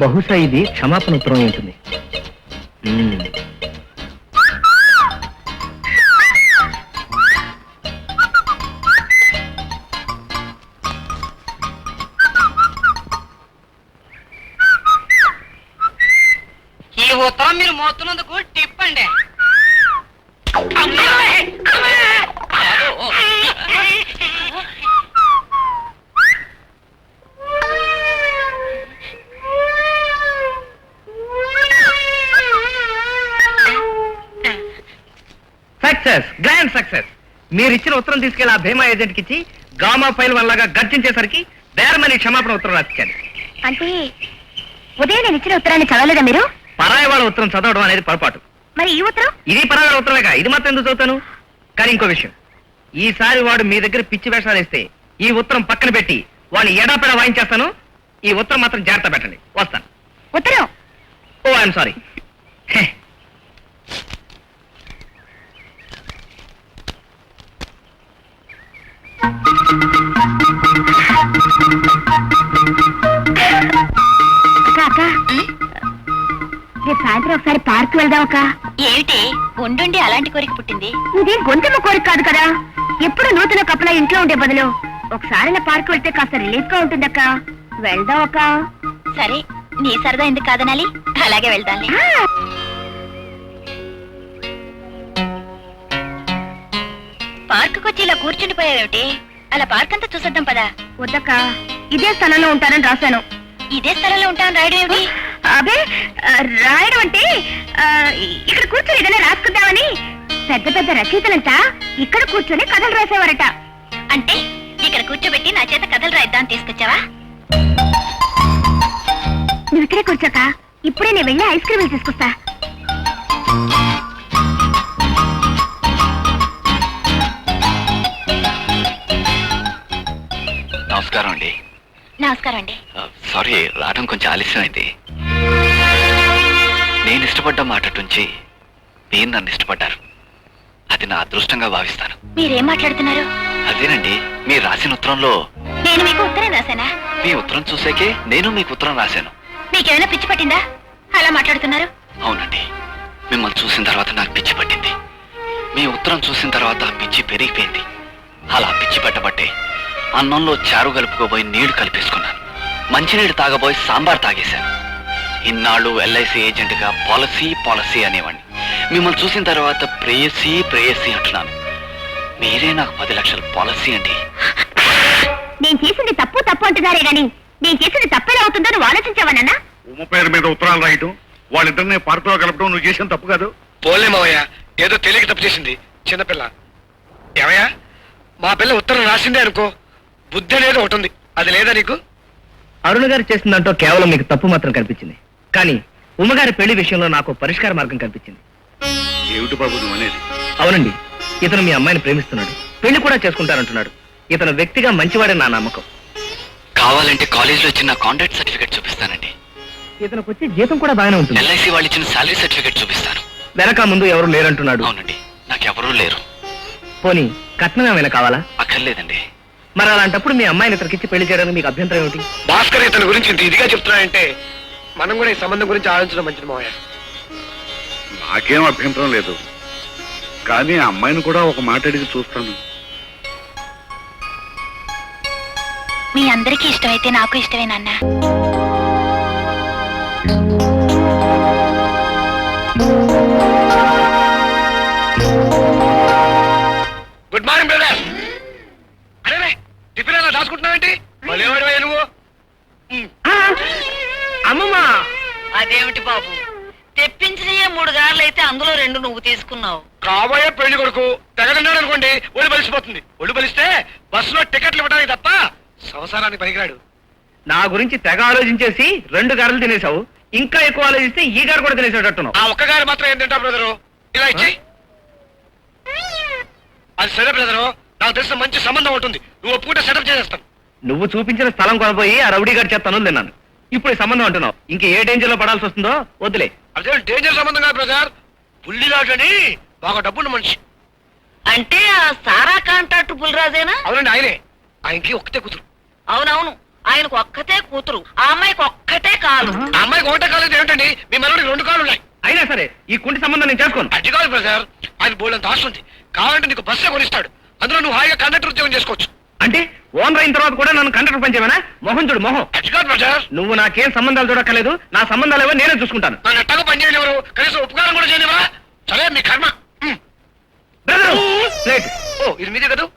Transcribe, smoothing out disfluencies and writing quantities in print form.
బహుశా ఇది క్షమాపణ ఉత్తరం ఉంటుంది. ఈ ఉత్తరం మీరు మోస్తున్నందుకు టిప్ అండి. Success, grand success. మీరు ఇచ్చిన ఉత్తరం తీసుకెళ్లి ఆ భీమా ఏజెంట్ కి ఇచ్చి గామా ఫైల్ వల్లగా గర్జించేసరికి బేరమని క్షమాపణ ఉత్తరం రాసిచ్చాను. అంటే ఉదయం నేను ఇచ్చిన ఉత్తరాన్ని చదవలేదా మీరు? పరాయి వాళ్ళ ఉత్తరం చదవడం అనేది పొరపాటు. మరి ఈ ఉత్తరం? ఇది పరాయి ఉత్తరమేగా, ఇది మాత్రం ఎందుకు చదువుతాను? కానీ ఇంకో విషయం, ఈసారి వాడు మీ దగ్గర పిచ్చి వేషాలు వేస్తే ఈ ఉత్తరం పక్కన పెట్టి వాడిని ఎడాపెడా వాయించేస్తాను. ఈ ఉత్తరం మాత్రం జాగ్రత్త పెట్టండి. వస్తాను. ఉత్తరం? ఓ ఐఎమ్ సారీ. రేపు సాయంత్రం ఒకసారి పార్క్ వెళ్దాం అక్క. ఏమిటి ఉండుండి అలాంటి కోరిక పుట్టింది? ఇది గొంతమ్మ కోరిక కాదు కదా. ఎప్పుడు నూతన కప్పులా ఇంట్లో ఉండే బదులు ఒకసారి నా పార్క్ వెళ్తే కాస్త రిలీఫ్ గా ఉంటుందక్క. వెళ్దాం అక్క. సరే, నీ సరదా ఎందుకు కాదనాలి? అలాగే వెళ్దాంలే. పార్కుకి వచ్చి ఇలా కూర్చుండిపోయావేమిటి? అలా పార్క్ అంతా చూసొద్దాం పదా. వద్దక్క, ఇదే స్థలంలో ఉంటానని రాశాను. ఇదే స్థలంలో ఉంటాను రాయడం ఏమిటి? అదే రాయడం అంటే ఇక్కడ కూర్చొని ఏదైనా రాసుకుందామని. పెద్ద పెద్ద రచయితలంతా ఇక్కడ కూర్చొని కథలు రాసేవారట. అంటే ఇక్కడ కూర్చోబెట్టి నా చేత కథలు రాయిద్దామని తీసుకొచ్చావా? నువ్వు ఇక్కడే కూర్చోక, ఇప్పుడే నేను వెళ్ళి ఐస్ క్రీములు తీసుకొస్తా. నమస్కారం అండి. నమస్కారం అండి. సారీ, రావడం కొంచెం ఆలస్యమైంది. నేను ఇష్టపడ్డ మాట నుంచి మీరు నన్ను ఇష్టపడ్డారు. అది నా అదృష్టంగా భావిస్తాను. మీరేం మాట్లాడుతున్నారు? అదేనండి, మీరు రాసిన ఉత్తరంలో. నేను మీకు ఉత్తరం రాశానా? మీ ఉత్తరం చూసాకే నేను మీకు ఉత్తరం రాశాను. మీకేమైనా పిచ్చి పట్టిందా అలా మాట్లాడుతున్నారు? అవునండి, మిమ్మల్ని చూసిన తర్వాత నాకు పిచ్చి పట్టింది. మీ ఉత్తరం చూసిన తర్వాత పిచ్చి పెరిగిపోయింది. అలా పిచ్చి పట్టబట్టే అన్నంలో చారు కలుపుకోబోయి నీళ్లు కలిపేసుకున్నాను. మంచినీళ్ళు తాగబోయి సాంబార్ తాగేశాను. ఇన్నాళ్ళు ఎల్ఐసి ఏజెంట్గా పాలసీ పాలసీ అనేవాడిని. మిమ్మల్ని చూసిన తర్వాత ప్రేయసీ ప్రేయసీ అంటున్నాను. మీరే నాకు 10 లక్షల పాలసీ అండి. నేను చేసింది తప్పు తప్పు అంటున్నారే గాని నేను చేసింది తప్పేలా అవుతుందో నువ్వు ఆలోచించావన్నా? ఉమ్మ పేరు మీద ఉత్తరాలు రాయటం, వాళ్ళిద్దరిని పార్కులో కలపడం నువ్వు చేసిన తప్పు కాదు. పోలే మావయ్య, ఏదో తెలియక తప్పు చేసింది చిన్నపిల్ల. ఏమయ్యా, మా పిల్ల ఉత్తరం రాసిందే అనుకో, బుద్ధి అనేది ఒకటి ఉంది, అది లేదా నీకు? అరుణ గారు చేసిన దాంట్లో కేవలం మీకు తప్పు మాత్రం కనిపించింది. కానీ ఉమ్మగారి పెళ్లి విషయంలో నాకు పరిష్కార మార్గం కనిపించింది. ఏమిటి బాబు నువ్వు అనేది? అవునండి, ఇతను మీ అమ్మాయిని ప్రేమిస్తున్నాడు, పెళ్లి కూడా చేసుకుంటారంటున్నాడు. ఇతను వ్యక్తిగా మంచివాడే నా నమ్మకం. కావాలంటే కాలేజీలో ఇచ్చిన కాంట్రాక్ట్ సర్టిఫికేట్ చూపిస్తానండి. ఇతనికి వచ్చి జీతం కూడా బాగానే ఉంటుంది. ఎల్ఐసి వాళ్ళు ఇచ్చిన శాలరీ సర్టిఫికేట్ చూపిస్తాను. వెనక ముందు ఎవరు లేరంటున్నాడు. అవునండి, నాకెవరూ లేరు. పోనీ కట్నం ఏమైనా కావాలా? అక్కర్లేదండి. మరి అలాంటప్పుడు మీ అమ్మాయిని ఇతనికిచ్చి పెళ్లి చేయడానికి మీకు అభ్యంతరం ఏమిటి? భాస్కర్ ఇతని గురించి ఇంత ఇదిగా చెప్తున్నాడంటే మనం కూడా ఈ సంబంధం గురించి ఆలోచించడం మంచిది మావయ్య. నాకేం అభ్యంతరం లేదు, కానీ ఆ అమ్మాయిని కూడా ఒక మాట అడిగి చూస్తాను. మీ అందరికీ ఇష్టమైతే నాకు ఇష్టమే నాన్న. Good morning brother. అరే టిఫిన్ అలా దాచుకుంటున్నావేంటి? మళ్ళీ నువ్వు అమ్మమ్మా, అదేమిటి బాబు, తెప్పించినయే 3 గార్లు అయితే అందులో 2 నువ్వు తీసుకున్నావు. కాబోయే పెళ్లి కొడుకు తెగదన్నాడు అనుకోండి, ఒళ్ళు బలిసిపోతుంది. ఒళ్ళు బలిస్తే బస్సులో టికెట్లు ఇవ్వడానికి తప్ప సంసారానికి పనికిరాడు. నా గురించి తెగ ఆలోచించేసి 2 గారెలు తినేసావు. ఇంకా ఎక్కువ ఆలోచిస్తే ఈ గారు కూడా తినేసేటట్టున్నావు. ఆ ఒక్క గారు మాత్రం ఏం తింటా బ్రదరు? ఇలా ఇచ్చి అది సరే బ్రదరు, నాకు తెలిసిన మంచి సంబంధం ఉంటుంది, నువ్వు ఒప్పుకుంటే సెటప్ చేసేస్తాను. నువ్వు చూపించిన స్థలం కొనపోయి ఆ రౌడీ గారి చేస్తాను తిన్నాను. ఇప్పుడు ఈ సంబంధం అంటున్నావు. ఇంకా ఏ డేంజర్ లో పడాల్సి వస్తుందో వద్దులే. అదే డేంజర్ సంబంధం కాదు బ్రదర్, పుల్లిరాజు అని బాగా డబ్బున్న మనిషి. అంటే ఆ సారా కాంట్రాక్ట్ పులిరాజేనా? అవునండి, ఆయనే. ఆయనకి ఒక్కతే కూతురు. అవునవును, ఆయనకు ఒక్కతే కూతురు, ఆ అమ్మాయికి ఒక్కటే చాలు ఆ అమ్మాయికి ఒకటే కాలేదు ఏమిటండి మీ మనోడికి 2 కాళ్ళు ఉన్నాయి. అయినా సరే ఈ కుంటి సంబంధం నేను చేసుకోను. అది కాదు బ్రదర్, అది బోల్డంత ఆస్తి ఉంది. కావాలంటే నీకు బస్సే కొనిస్తాడు. అందులో నువ్వు హాయిగా కండక్టర్ ఉద్యోగం చేసుకోవచ్చు. అంటే ఓనర్ అయిన తర్వాత కూడా నన్ను కండక్టర్ పని చేయమనా? మొహం చూడు మొహం. అది కాదు బ్రదర్, నువ్వు నాకేం సంబంధాలు చూడక్కర్లేదు, నా సంబంధాలు ఏవో నేనే చూసుకుంటాను. నన్ను ఎట్టగా పని చేయనివ్వరు, కనీసం ఉపకారం కూడా చేయనివ్వరా? సరే మీ కర్మ. Brother, plate. ఓ ఇది మీదే కదా.